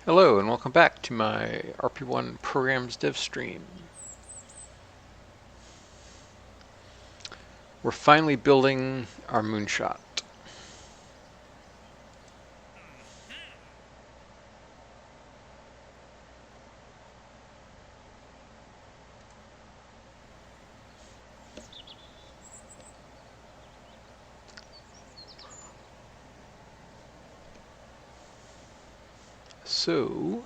Hello and welcome back to my RP-1 programs dev stream. We're finally building our moonshot. So,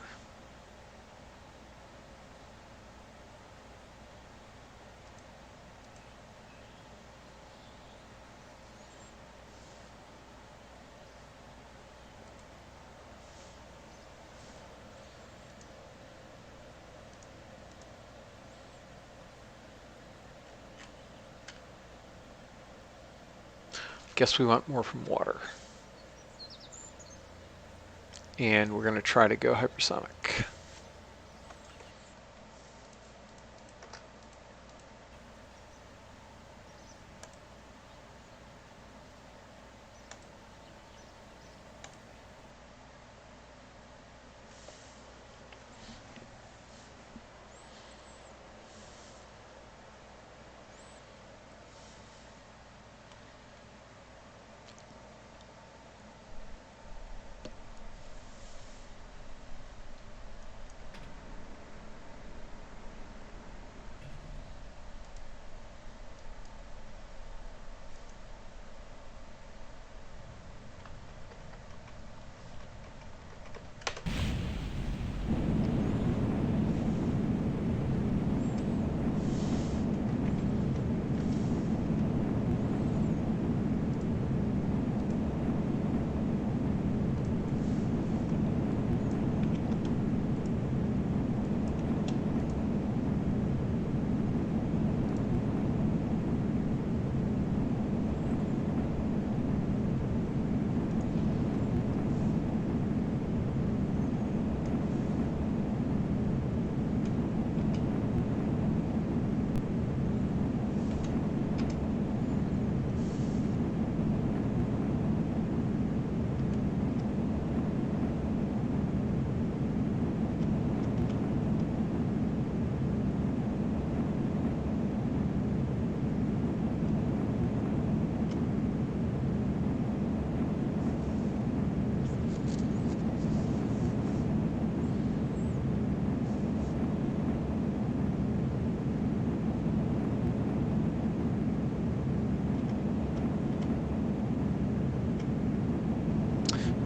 guess we want more from water. And we're going to try to go hypersonic.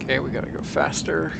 Okay, we got to go faster.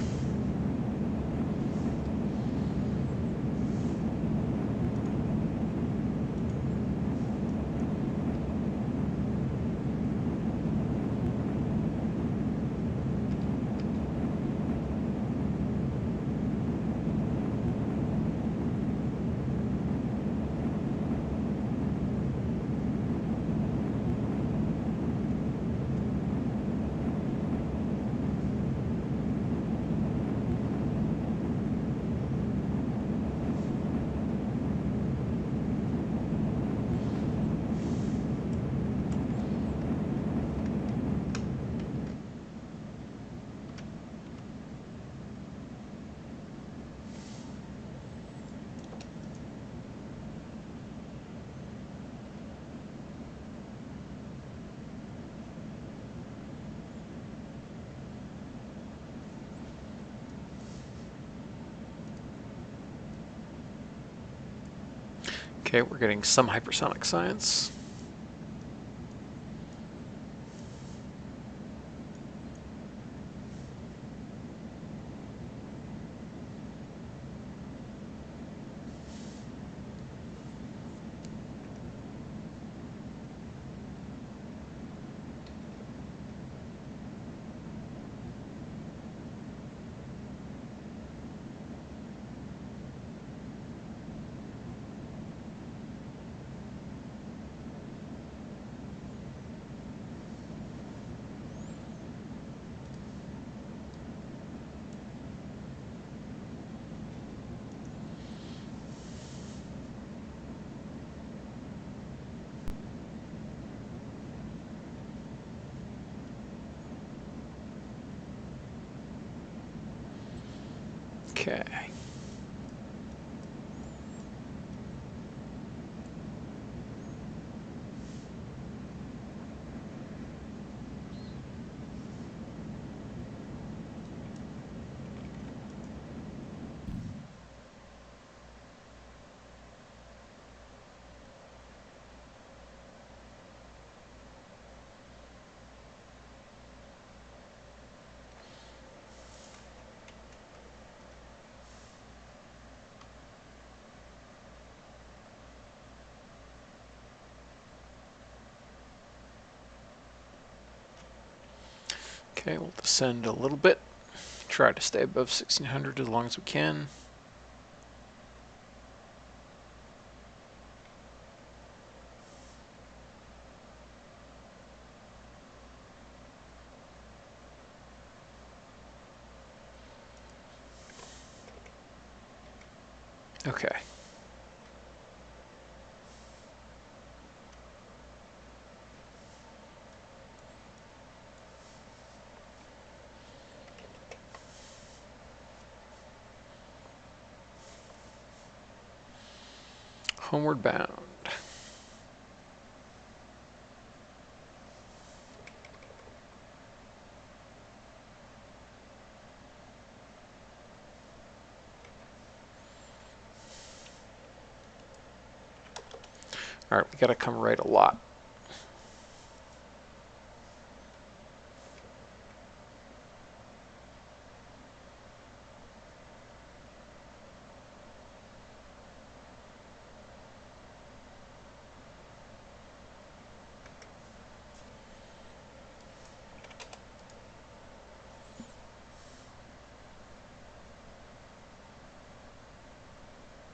Okay, we're getting some hypersonic science. Okay. Okay, we'll descend a little bit. Try to stay above 1600 as long as we can. Okay. Homeward bound. All right, we got to come right a lot.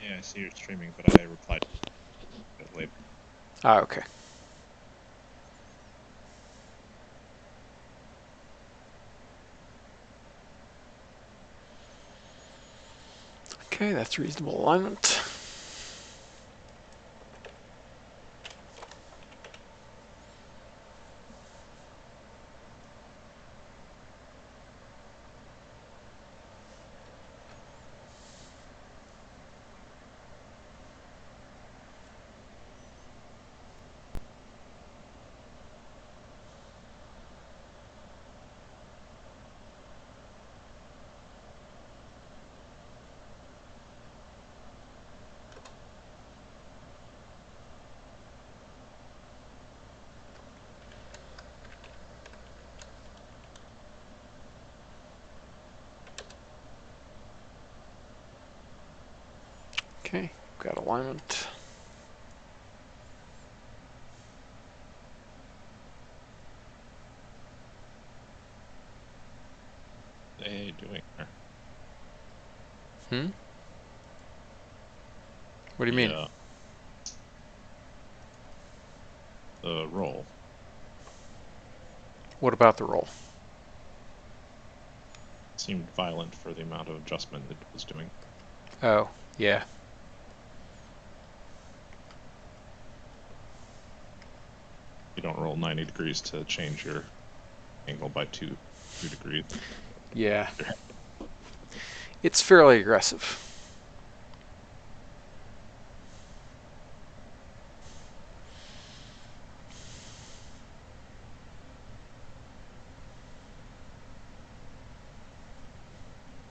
Yeah, I see you're streaming, but I replied a bit later. Ah, okay. Okay, that's reasonable alignment. Okay, got alignment. What are they doing there? Hmm? What do you mean? The the roll What about the roll? seemed violent for the amount of adjustment it was doing. Oh, yeah. You don't roll 90 degrees to change your angle by two degrees. Yeah. It's fairly aggressive.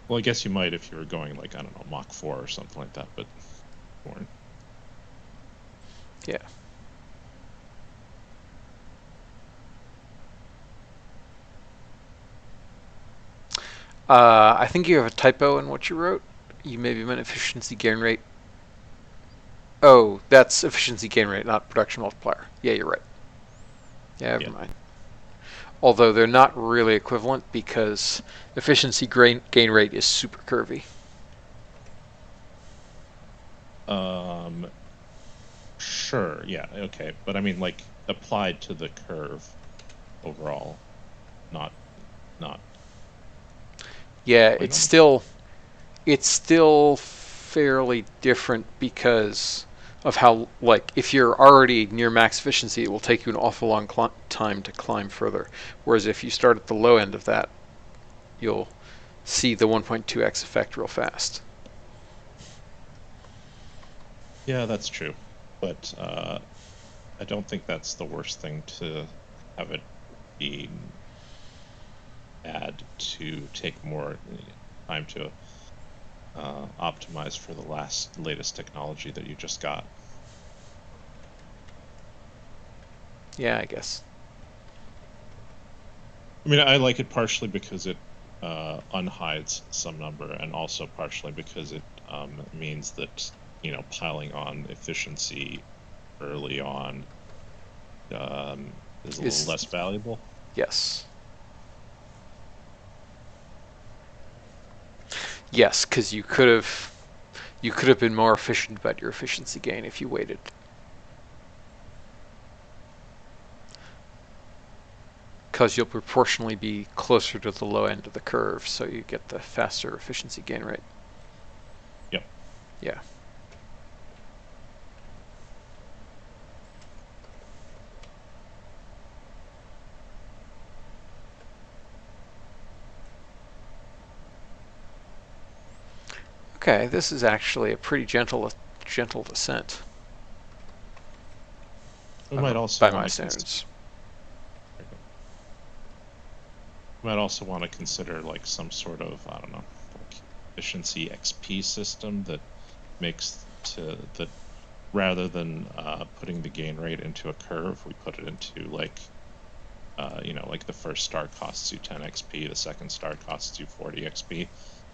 Well, I guess you might if you were going like, I don't know, Mach 4 or something like that, but more. Yeah. I think you have a typo in what you wrote. You maybe meant efficiency gain rate. Oh, that's efficiency gain rate, not production multiplier. Yeah, you're right. Yeah, never mind. Although they're not really equivalent because efficiency gain rate is super curvy. Sure, yeah, okay, but I mean like applied to the curve overall, not. Yeah, Wait, it's still fairly different because of how, like, if you're already near max efficiency, it will take you an awful long time to climb further. Whereas if you start at the low end of that, you'll see the 1.2x effect real fast. Yeah, that's true. But I don't think that's the worst thing to have it be bad to take more time to optimize for the latest technology that you just got. Yeah, I guess. I mean, I like it partially because it unhides some number, and also partially because it means that, piling on efficiency early on is a little less valuable. Yes. Yes, because you could have been more efficient about your efficiency gain if you waited. Because you'll proportionally be closer to the low end of the curve, so you get the faster efficiency gain rate. Yep. Yeah. Okay, this is actually a pretty gentle descent. We might also by want my to standards. consider like some sort of, I don't know, like efficiency XP system that makes that rather than putting the gain rate into a curve, we put it into like like the first star costs you 10 XP, the second star costs you 40 XP,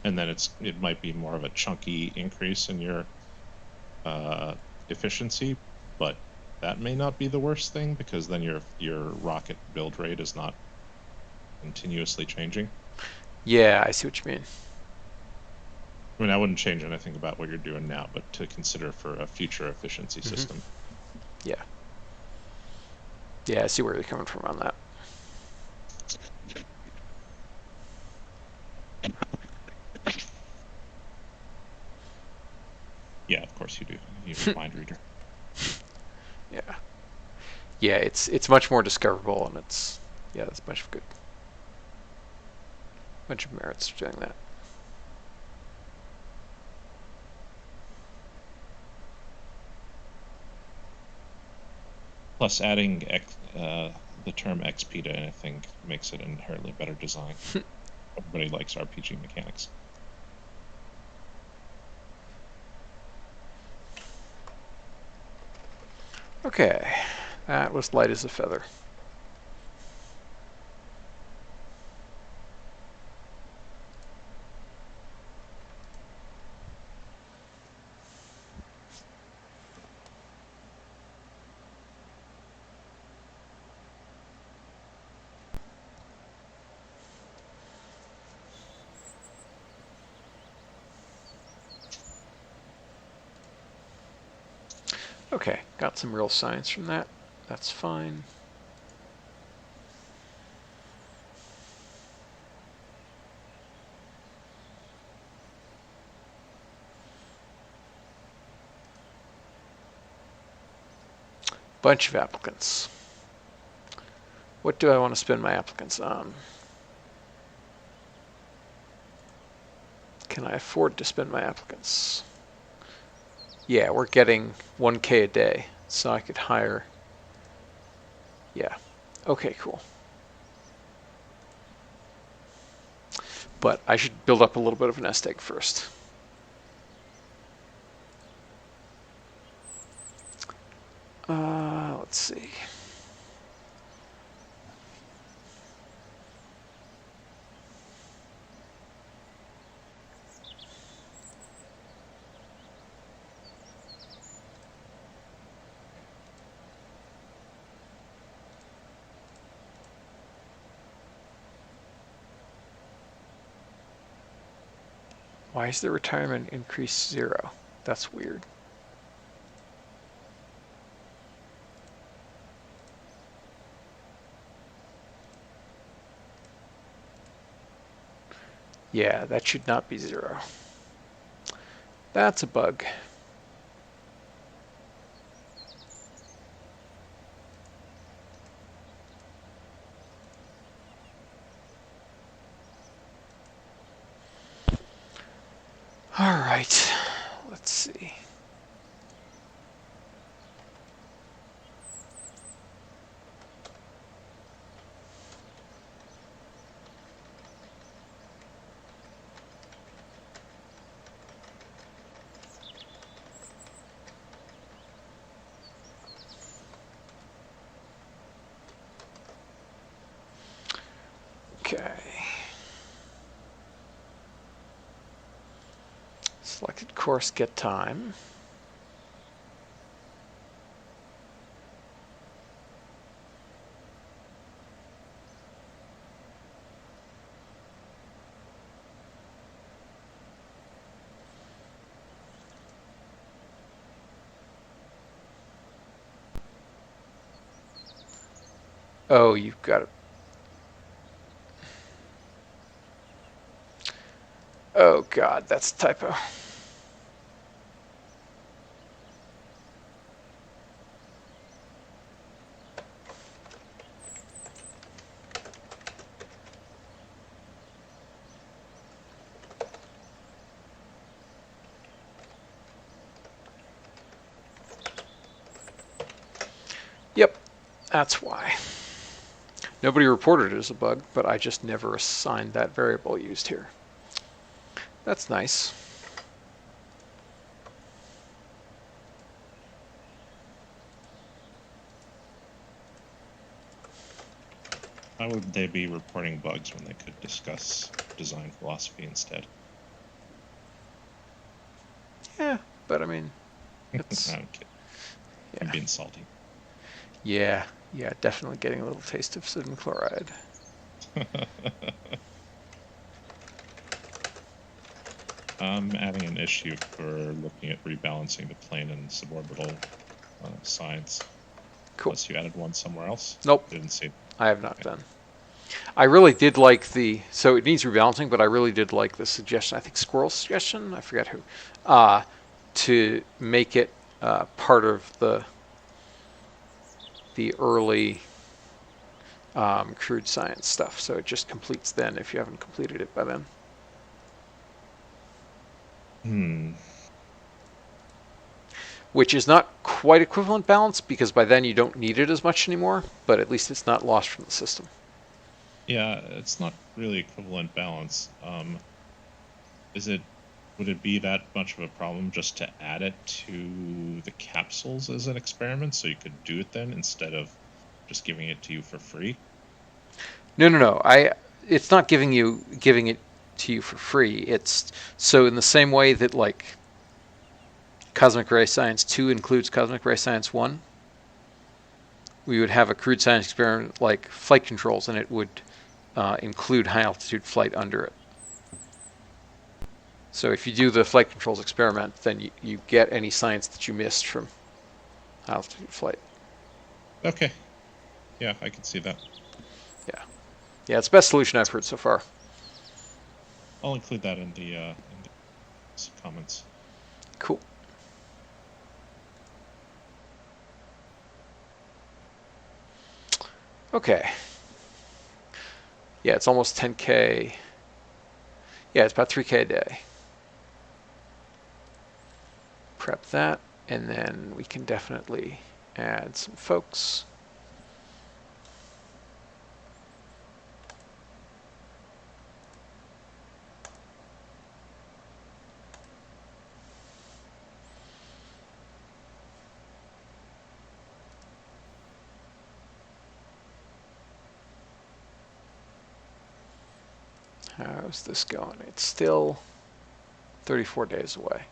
and then it might be more of a chunky increase in your efficiency, but that may not be the worst thing because then your rocket build rate is not continuously changing. Yeah, I see what you mean. I mean, I wouldn't change anything about what you're doing now, but to consider for a future efficiency Mm-hmm. system. Yeah. Yeah, I see where you're coming from on that. Yeah, of course you do. You have a mind reader. Yeah. Yeah, it's much more discoverable, and there's a bunch of merits to doing that. Plus, adding the term XP to anything makes it inherently better design. Everybody likes RPG mechanics. Okay, that was light as a feather. Okay, got some real science from that. That's fine. Bunch of applicants. What do I want to spend my applicants on? Can I afford to spend my applicants? Yeah, we're getting 1K a day, so I could hire. Yeah. Okay, cool. But I should build up a little bit of a nest egg first. Let's see. Why is the retirement increase 0? That's weird. Yeah, that should not be 0. That's a bug. All right. Let's see. Okay. Selected course, get time. Oh, you've got it. Oh God, that's a typo. Yep, that's why. Nobody reported it as a bug, but I just never assigned that variable used here. That's nice. How would they be reporting bugs when they could discuss design philosophy instead? Yeah, but I mean, it's I'm kidding. I'm yeah, being salty. yeah, yeah. Definitely getting a little taste of sodium chloride. I'm adding an issue for looking at rebalancing the plane and suborbital science. Cool. Unless you added one somewhere else. Nope, Didn't see. I have not Okay. done. I really did like the, so it needs rebalancing, but I really did like the suggestion, I think Squirrel's suggestion, I forget who, to make it part of the early crude science stuff. So it just completes then if you haven't completed it by then. Which is not quite equivalent balance because by then you don't need it as much anymore, but at least it's not lost from the system. Yeah, it's not really equivalent balance. Would it be that much of a problem just to add it to the capsules as an experiment so you could do it then instead of just giving it to you for free? No. It's not giving it to you for free. It's so in the same way that like Cosmic Ray Science 2 includes Cosmic Ray Science 1, we would have a crude science experiment like flight controls, and it would include high altitude flight under it. So if you do the flight controls experiment, then you get any science that you missed from high altitude flight. Okay. Yeah, I can see that. Yeah. Yeah, it's the best solution I've heard so far. I'll include that in the comments. Cool. Okay. Yeah, it's almost 10K. Yeah, it's about 3K a day. Prep that, and then we can definitely add some folks. How's this going? It's still 34 days away.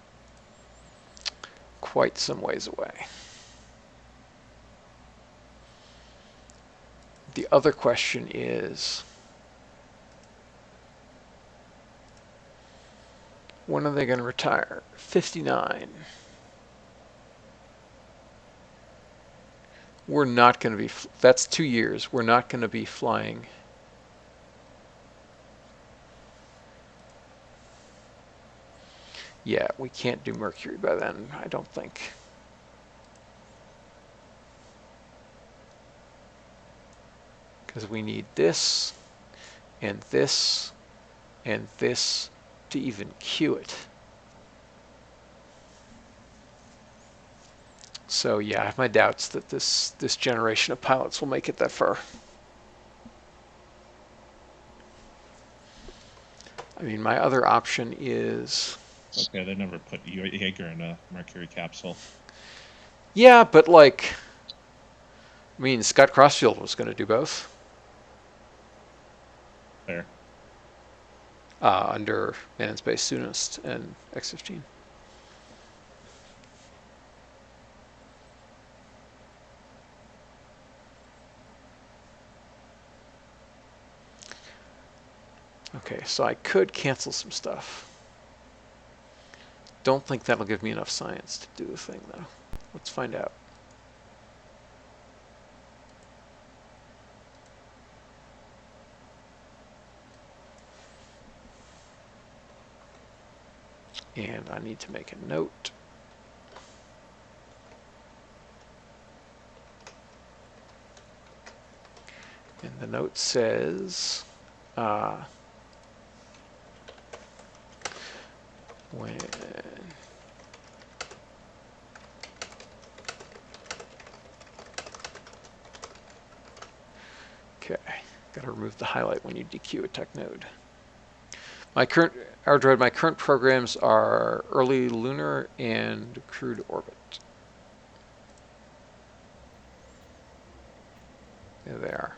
Quite some ways away. The other question is, when are they going to retire? 59. We're not going to be, that's 2 years. We're not going to be flying. Yeah, we can't do Mercury by then, I don't think. Because we need this, and this, and this to even queue it. So yeah, I have my doubts that this generation of pilots will make it that far. I mean, my other option is... Okay, they never put Jaeger in a Mercury capsule. Yeah, but like... I mean, Scott Crossfield was going to do both. Fair. Under Man in Space Soonest and X-15. Okay, so I could cancel some stuff. Don't think that'll give me enough science to do the thing, though. Let's find out. And I need to make a note. And the note says, when okay, gotta remove the highlight when you dequeue a tech node. My current programs are early lunar and crewed orbit. There they are.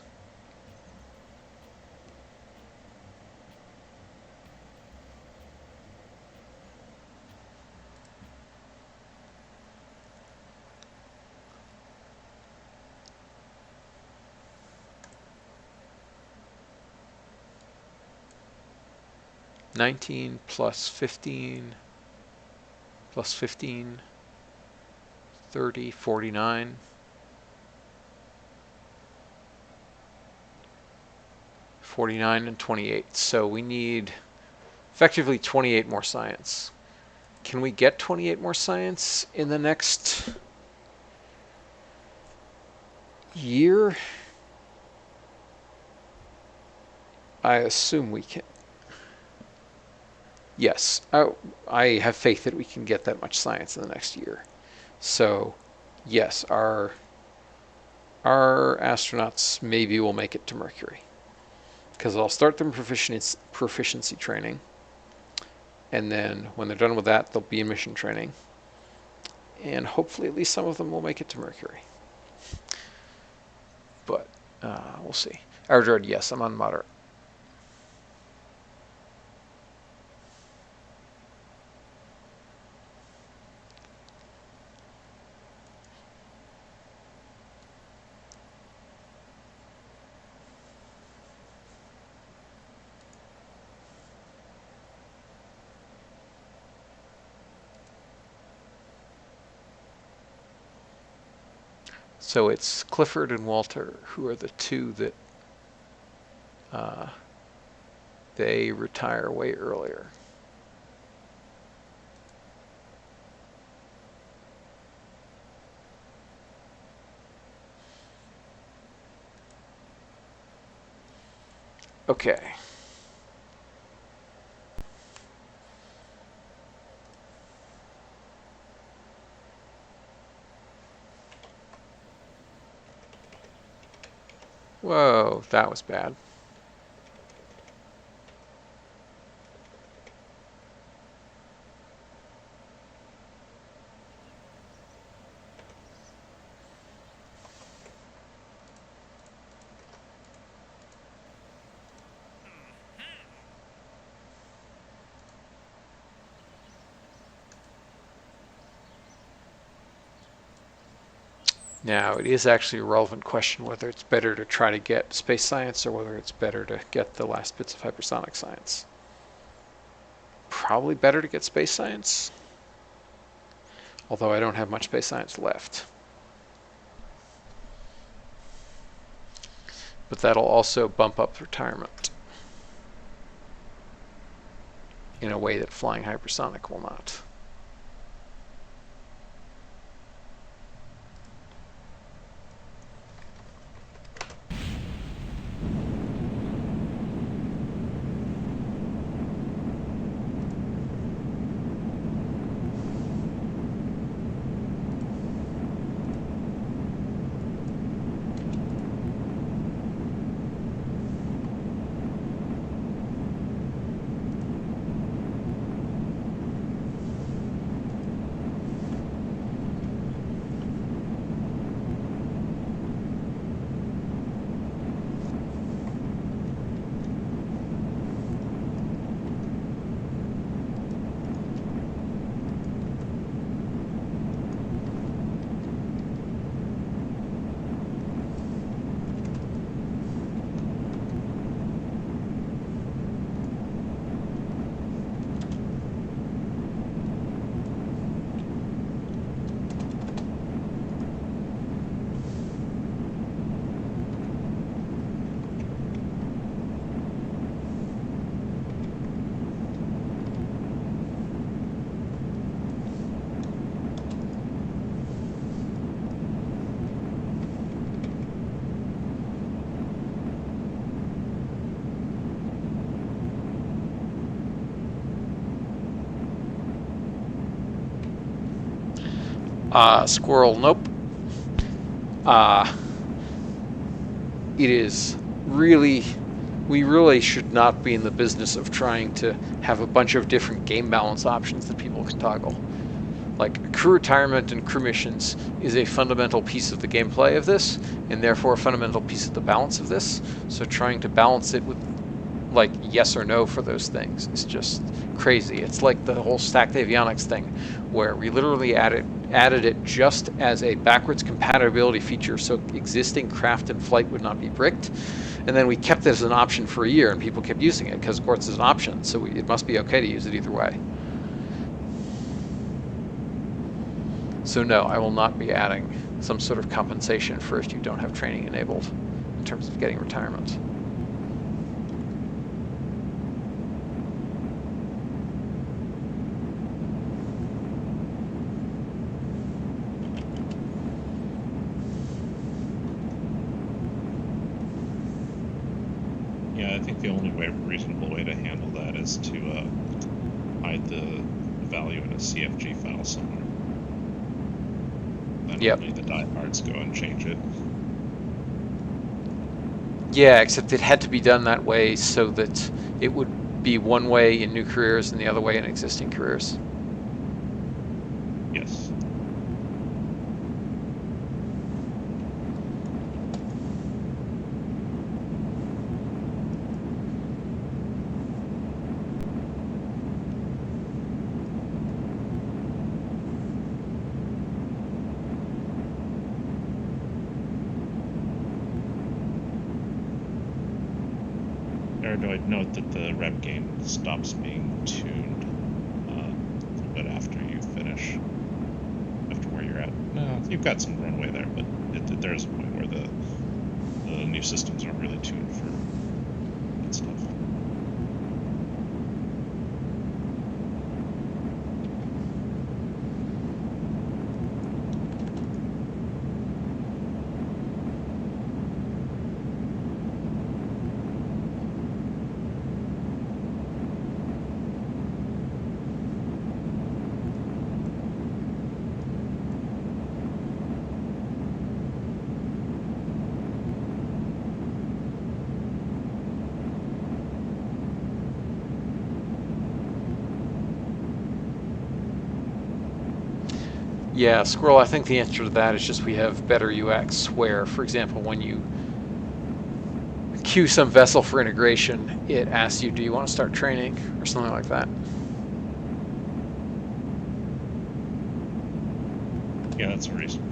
$19 plus 15 plus 15, 30, 49. 49 and 28. So we need effectively 28 more science. Can we get 28 more science in the next year? I assume we can. Yes, I have faith that we can get that much science in the next year. So, yes, our astronauts maybe will make it to Mercury. Because I'll start them proficiency training. And then when they're done with that, they'll be in mission training. And hopefully at least some of them will make it to Mercury. But we'll see. Aerodroid, yes, I'm on moderate. So it's Clifford and Walter who are the two that they retire way earlier. Okay. Whoa, that was bad. Now, it is actually a relevant question whether it's better to try to get space science or whether it's better to get the last bits of hypersonic science. Probably better to get space science, although I don't have much space science left. But that'll also bump up retirement in a way that flying hypersonic will not. Squirrel, nope. Uh, it is really, we really should not be in the business of trying to have a bunch of different game balance options that people can toggle. Like, crew retirement and crew missions is a fundamental piece of the gameplay of this, and therefore a fundamental piece of the balance of this. So trying to balance it with, like, yes or no for those things is just crazy. It's like the whole stacked avionics thing, where we literally added it just as a backwards compatibility feature so existing craft and flight would not be bricked. And then we kept it as an option for a year, and people kept using it because, of course, it's an option, so it must be okay to use it either way. So no, I will not be adding some sort of compensation for if you don't have training enabled in terms of getting retirement. Yeah, I think the only reasonable way to handle that is to hide the value in a CFG file somewhere. Then Yep. only the diehards go and change it. Yeah, except it had to be done that way so that it would be one way in new careers and the other way in existing careers. Yes. I'd note that the rep gain stops being tuned a little bit after you finish, after where you're at. No, you've got some runway there, but there's a point where the new systems aren't really tuned for that stuff. Yeah, Squirrel, I think the answer to that is just we have better UX where, for example, when you queue some vessel for integration, it asks you, do you want to start training or something like that. Yeah, that's a reason.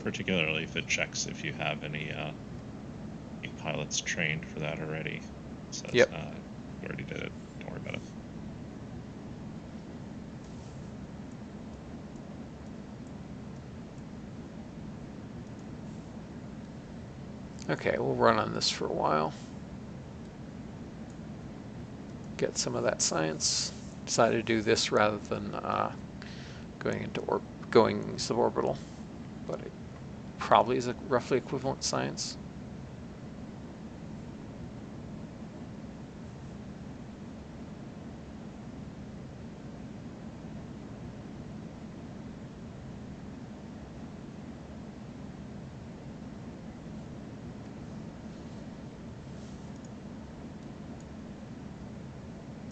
Particularly if it checks if you have any pilots trained for that already. So Yep. you already did it. Don't worry about it. Okay, we'll run on this for a while. Get some of that science. Decided to do this rather than going suborbital, but it probably is a roughly equivalent science.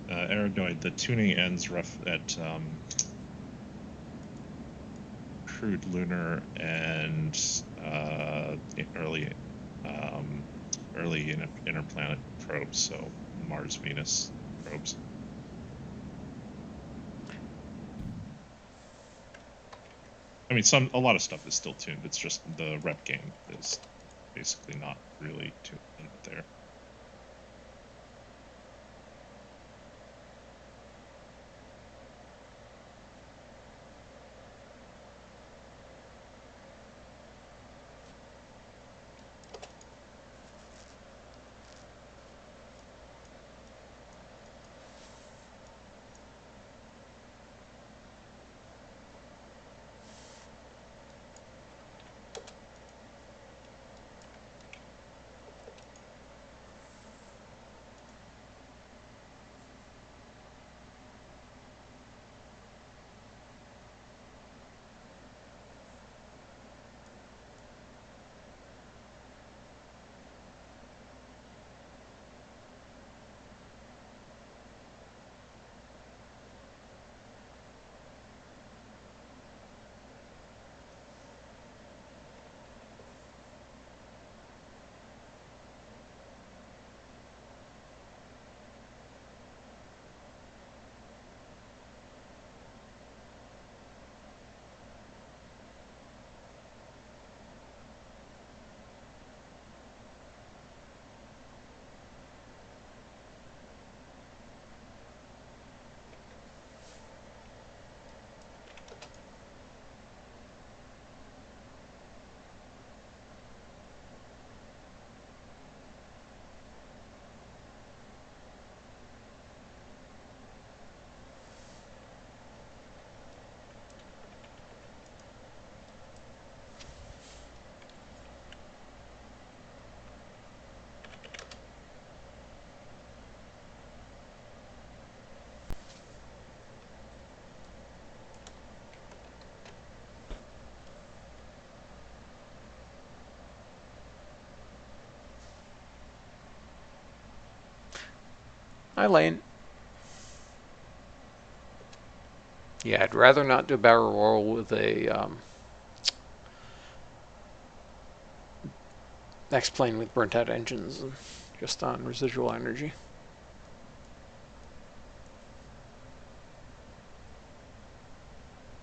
Aragnoid, the tuning ends rough at crude lunar and early interplanet probes, so Mars, Venus probes. I mean, a lot of stuff is still tuned. It's just the rep game is basically not really tuned there. Hi, Lane. Yeah, I'd rather not do a barrel roll with a X-plane with burnt out engines and just on residual energy.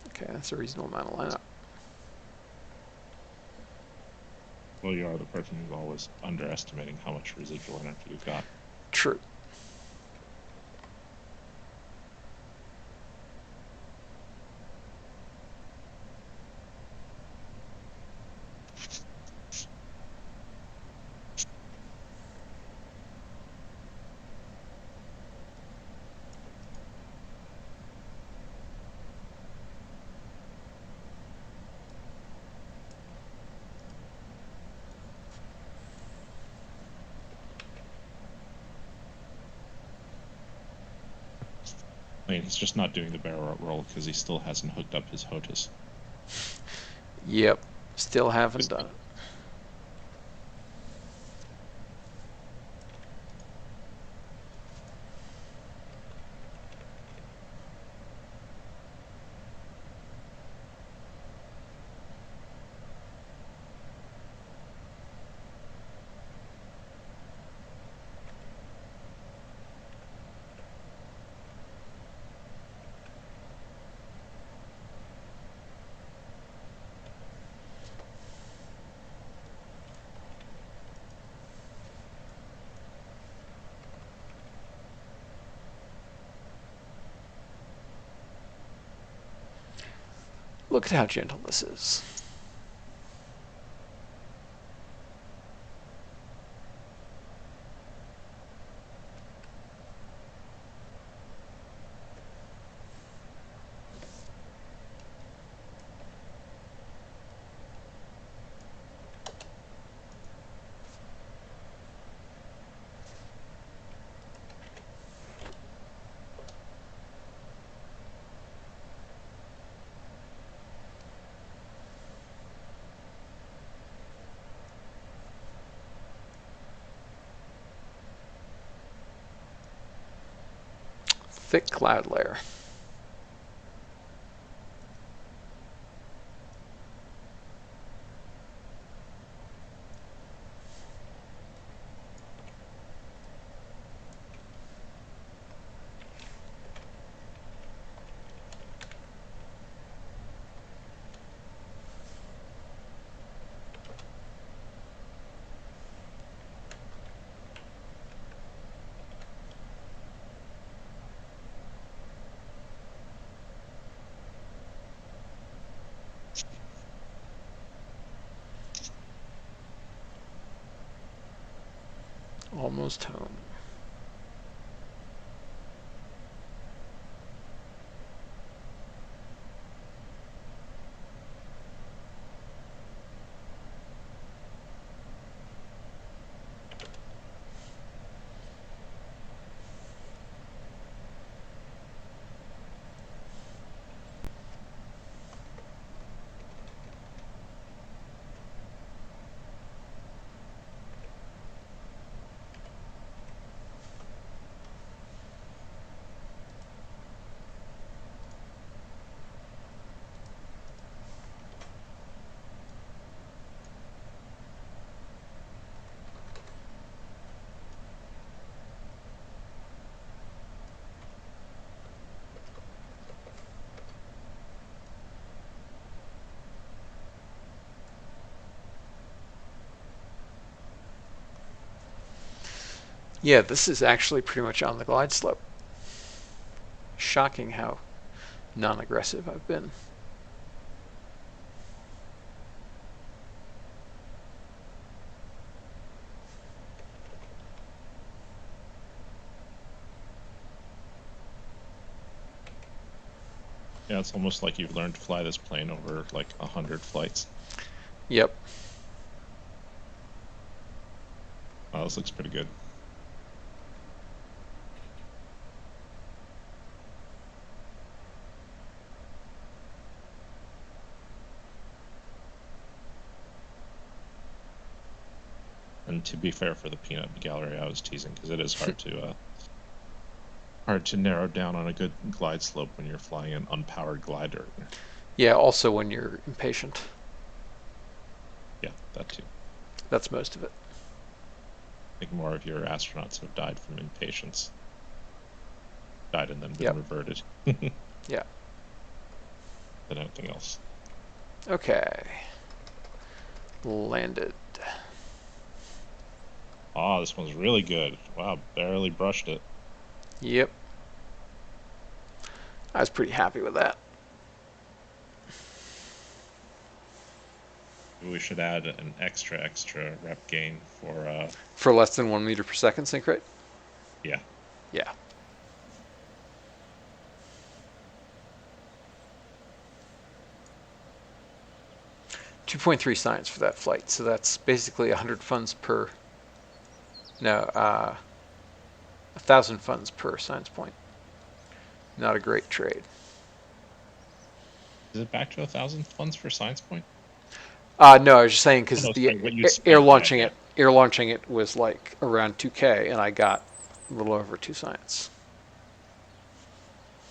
Okay, that's a reasonable amount of lineup. Well, you are the person who's always underestimating how much residual energy you've got. True. I mean, he's just not doing the barrel roll because he still hasn't hooked up his HOTAS. Yep. Still haven't done it. Look at how gentle this is. Thick cloud layer. Almost home. Yeah, this is actually pretty much on the glide slope. Shocking how non-aggressive I've been. Yeah, it's almost like you've learned to fly this plane over like 100 flights. Yep. Wow, this looks pretty good. And to be fair for the peanut gallery, I was teasing because it is hard to hard to narrow down on a good glide slope when you're flying an unpowered glider. Yeah, also when you're impatient. Yeah, that too. That's most of it. I think more of your astronauts have died from impatience. Died and then been Yep. reverted. Yeah. Than anything else. Okay. Landed. Ah, this one's really good. Wow, barely brushed it. Yep. I was pretty happy with that. We should add an extra rep gain for For less than 1 meter per second sync rate? yeah. Yeah. $2.3 science for that flight, so that's basically 100 funds per. No, 1,000 funds per science point. Not a great trade. Is it back to 1,000 funds for science point? No, I was just saying Oh, because no, the sorry, what you air spent. Yeah, launching yeah. it, air launching it was like around 2K, and I got a little over 2 science.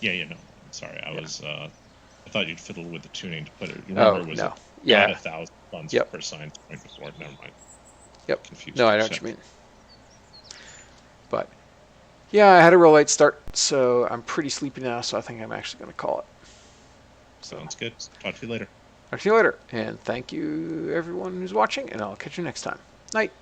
Yeah, no. I'm sorry. Yeah. I thought you'd fiddled with the tuning to put it. You remember Oh it was no. at Yeah. 1,000 funds Yep. per science point before. Never mind. Yep. Confused No, I you. know what you mean. But yeah, I had a real late start, so I'm pretty sleepy now. So I think I'm actually going to call it. So Sounds good. Talk to you later. talk to you later, and thank you everyone who's watching, and I'll catch you next time. Night.